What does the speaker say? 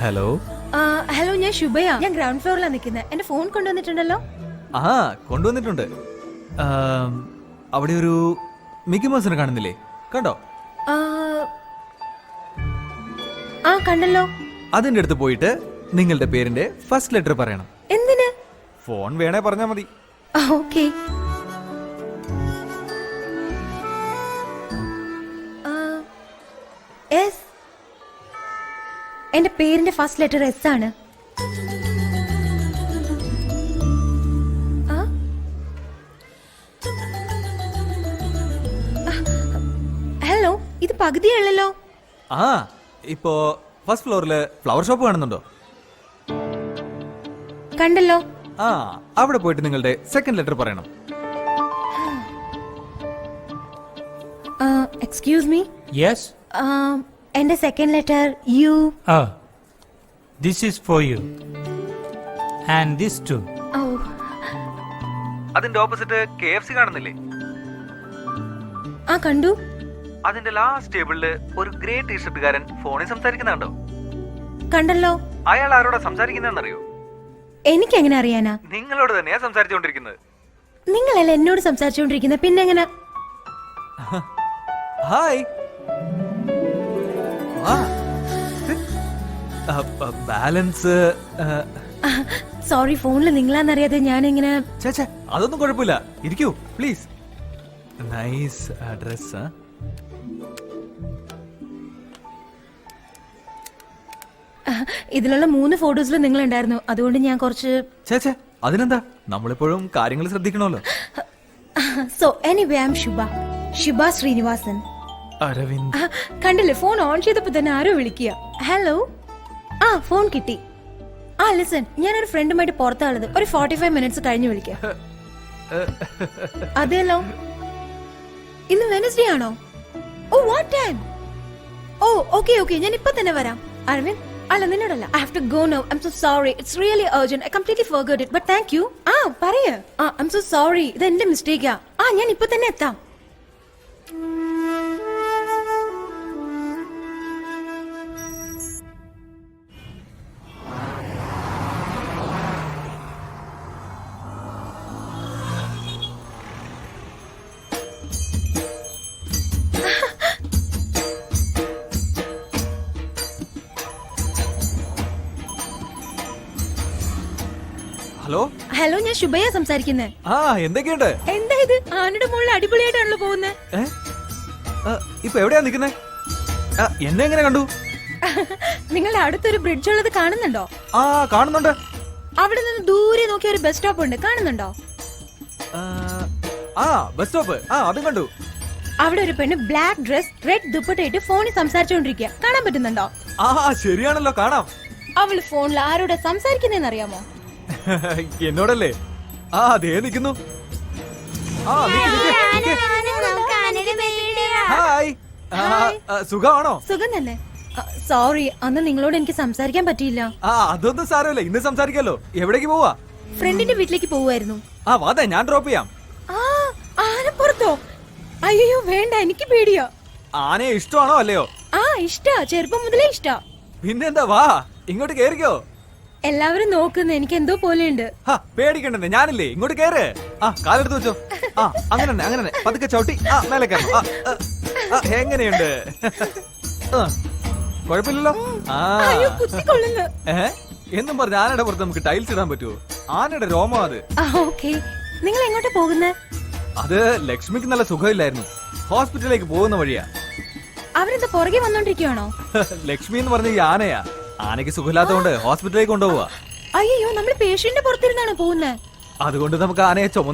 Hello. Hello, ഞാൻ ശുഭയാ. ഞാൻ ground ഫ്ലോറിലാണ് നിൽക്കുന്നത്. എന്റെ ഫോൺ കൊണ്ടുവന്നിട്ടുണ്ടല്ലോ. ആ കൊണ്ടുവന്നിട്ടുണ്ട്. അവിടെ ഒരു മിക്കി മൗസിനെ കാണുന്നില്ലേ? കണ്ടോ? ആ കണ്ടല്ലോ. അതിന്റെ അടുത്ത് പോയിട്ട് നിങ്ങളുടെ പേരിന്റെ ഫസ്റ്റ് ലെറ്റർ പറയണം. എന്തിന്? ഫോൺ വേണേ പറഞ്ഞാ മതി. ഓക്കെ. എസ്. എന്റെ പേരിന്റെ ഫസ്റ്റ് ലെറ്റർ എസ് ആണ്. ഹലോ, ഇത് പകുതിയല്ലോ. ആ ഇപ്പോ ഫസ്റ്റ് ഫ്ലോറില് ഫ്ലവർ ഷോപ്പ് കാണുന്നുണ്ടോ? കണ്ടല്ലോ. ആ അവിടെ പോയിട്ട് നിങ്ങളുടെ സെക്കൻഡ് ലെറ്റർ പറയണം. Excuse me. Yes? എന്റെ second letter U. Oh, this is for you. And this too. Oh, അതിന്റെ ഓപ്പോസിറ്റ് KFC കാണുന്നില്ലേ? ആ കണ്ടു. അതിന്റെ ലാസ്റ്റ് ടേബിളില് ഒരു ഗ്രേ ടീഷർട്ടുകാരൻ ഫോണിൽ സംസാരിക്കുന്നുണ്ടോ? കണ്ടല്ലോ. അയാൾ ആരോടാ സംസാരിക്കുന്നതെന്നറിയോ? എനിക്കെങ്ങനെ അറിയാനാ? നിങ്ങളോട് തന്നെയാ സംസാരിച്ചുകൊണ്ടിരിക്കുന്നത്. നിങ്ങളല്ല എന്നോട് സംസാരിച്ചുകൊണ്ടിരിക്കുന്നത്, പിന്നെ എങ്ങനെ? ഹായ്. ബാലൻസ്. സോറി, ഫോണിൽ നിങ്ങളാന്നറിയാതെ ഞാനിങ്ങനെ. ചേച്ചേ അതൊന്നും കുഴപ്പമില്ല, ഇരിക്കൂ പ്ലീസ്. Nice dress. ഇതിലുള്ള 3 ഫോട്ടോസിൽ നിങ്ങൾ ഉണ്ടായിരുന്നു, അതുകൊണ്ട് ഞാൻ കുറച്ച്. ചേച്ചേ അതിനെന്താ, നമ്മളിപ്പോഴും കാര്യങ്ങൾ ശ്രദ്ധിക്കണമല്ലോ. സോ എനിവേ, ഐ ആം ശുഭ ശ്രീനിവാസൻ. അരവിന്ദ്. കണ്ടില്ലേ, ഫോൺ ഓൺ ചെയ്തപ്പോ തന്നെ ആരോ വിളിക്കുക. ഹലോ. ആ ഫോൺ കിട്ടി. ആ ലിസൺ, ഞാനൊരു ഫ്രണ്ടുമായിട്ട് പുറത്താളത്. ഒരു 45 മിനിറ്റ്സ് കഴിഞ്ഞ് വിളിക്കാം. അതെല്ലോ. ഇന്ന് വെനസ്ഡേ ആണോ? Oh what time? Oh okay okay, ഞാൻ ഇപ്പൊ തന്നെ വരാം. അരവിന്ദ്, അല്ല നിന്നോടല്ല. I have to go now. I am so sorry. It's really urgent. I completely forgot it, but thank you. ആ പറയ്. ഐ ആം സോ സോറി, ഇത് എന്റെ മിസ്റ്റേക്കാ. ആ ഞാൻ ഇപ്പൊ തന്നെ എത്താം. ഹലോ. ഹലോ, ഞാൻ ശുഭയാ സംസാരിക്കുന്നത്. ആ എന്തൊക്കെയുണ്ട്? എന്താ ഇത്? ആനയുടെ മുകളിൽ അടിപൊളിയായിട്ടാണല്ലോ പോകുന്നത്. ഇപ്പൊ എവിടെയാ നിക്കുന്നേ? എന്നെ എങ്ങനെ കണ്ടു? നിങ്ങളുടെ അടുത്തൊരു ബ്രിഡ്ജ് ഉള്ളത് കാണുന്നുണ്ടോ? ആ കാണുന്നുണ്ട്. അവിടെ നിന്ന് ദൂരെ നോക്കിയ ഒരു ബസ് സ്റ്റോപ്പ് ഉണ്ട്, കാണുന്നുണ്ടോ? ആ ബസ് സ്റ്റോപ്പ്. ആ അതും കണ്ടു. അവിടെ ഒരു പെണ്ണ് ബ്ലാക്ക് ഡ്രസ് റെഡ് ദുപ്പട്ടയിട്ട് ഫോണിൽ സംസാരിച്ചോണ്ടിരിക്കുക, കാണാൻ പറ്റുന്നുണ്ടോ? ആ ശരിയാണല്ലോ, കാണാം. അവള് ഫോണിൽ ആരോടെ സംസാരിക്കുന്നതെന്ന് അറിയാമോ? എന്നോടല്ലേ? ആ അതേ നിക്കുന്നു. ഹായ്. സുഖമാണോ? സുഖം തന്നെ. സോറി, അന്ന് നിങ്ങളോട് എനിക്ക് സംസാരിക്കാൻ പറ്റിയില്ല. ആ അതൊന്നും സാരമില്ല, ഇന്ന് സംസാരിക്കാലോ. എവിടേക്ക് പോവാ? ഫ്രണ്ടിന്റെ വീട്ടിലേക്ക് പോവായിരുന്നു. ആ വാതെ, ഞാൻ ഡ്രോപ്പ് ചെയ്യാം. ആനപ്പുറത്തോ? അയ്യോ വേണ്ട, എനിക്ക് പേടിയാ. ആനയെ ഇഷ്ടമാണോ അല്ലയോ? ആ ഇഷ്ടാ, ചെറുപ്പം മുതലേ ഇഷ്ടാ. പിന്നെന്താ, വാ ഇങ്ങോട്ട് കേറിക്കോ. എല്ലാവരും നോക്കുന്ന എനിക്ക് എന്തോ പോലെയുണ്ട്. പേടിക്കണ്ടെന്ന്, ഞാനില്ലേ, ഇങ്ങോട്ട് കേറ്. ആ കാലെടുത്ത് വെച്ചോ. ആ അങ്ങനെ അങ്ങനെ പതുക്കെ ചവിട്ടി. ആ മേലെ കയറണം. എങ്ങനെയുണ്ട്? കുഴപ്പമില്ലല്ലോ. എന്നും പറഞ്ഞ ആനയുടെ പുറത്ത് നമുക്ക് ടൈൽസ് ഇടാൻ പറ്റുമോ? ആനയുടെ രോമം അത്. നിങ്ങൾ എങ്ങോട്ടാ പോകുന്നത്? അത് ലക്ഷ്മിക്ക് നല്ല സുഖമില്ലായിരുന്നു, ഹോസ്പിറ്റലിലേക്ക് പോകുന്ന വഴിയാ. അവരെന്താ പുറകെ വന്നോണ്ടിരിക്കുവാണോ? ലക്ഷ്മി എന്ന് പറഞ്ഞ ഈ ആനയാ. ആനയ്ക്ക് സുഖമില്ലാത്തതുകൊണ്ട് ഹോസ്പിറ്റലിലേക്ക് കൊണ്ടുപോവാ. അയ്യോ, നമ്മൾ പേഷ്യന്റ് പുറത്തിരുന്നാണ് പോകുന്നത്. അതുകൊണ്ട് നമുക്ക് ആനയെ ചുമന്ന്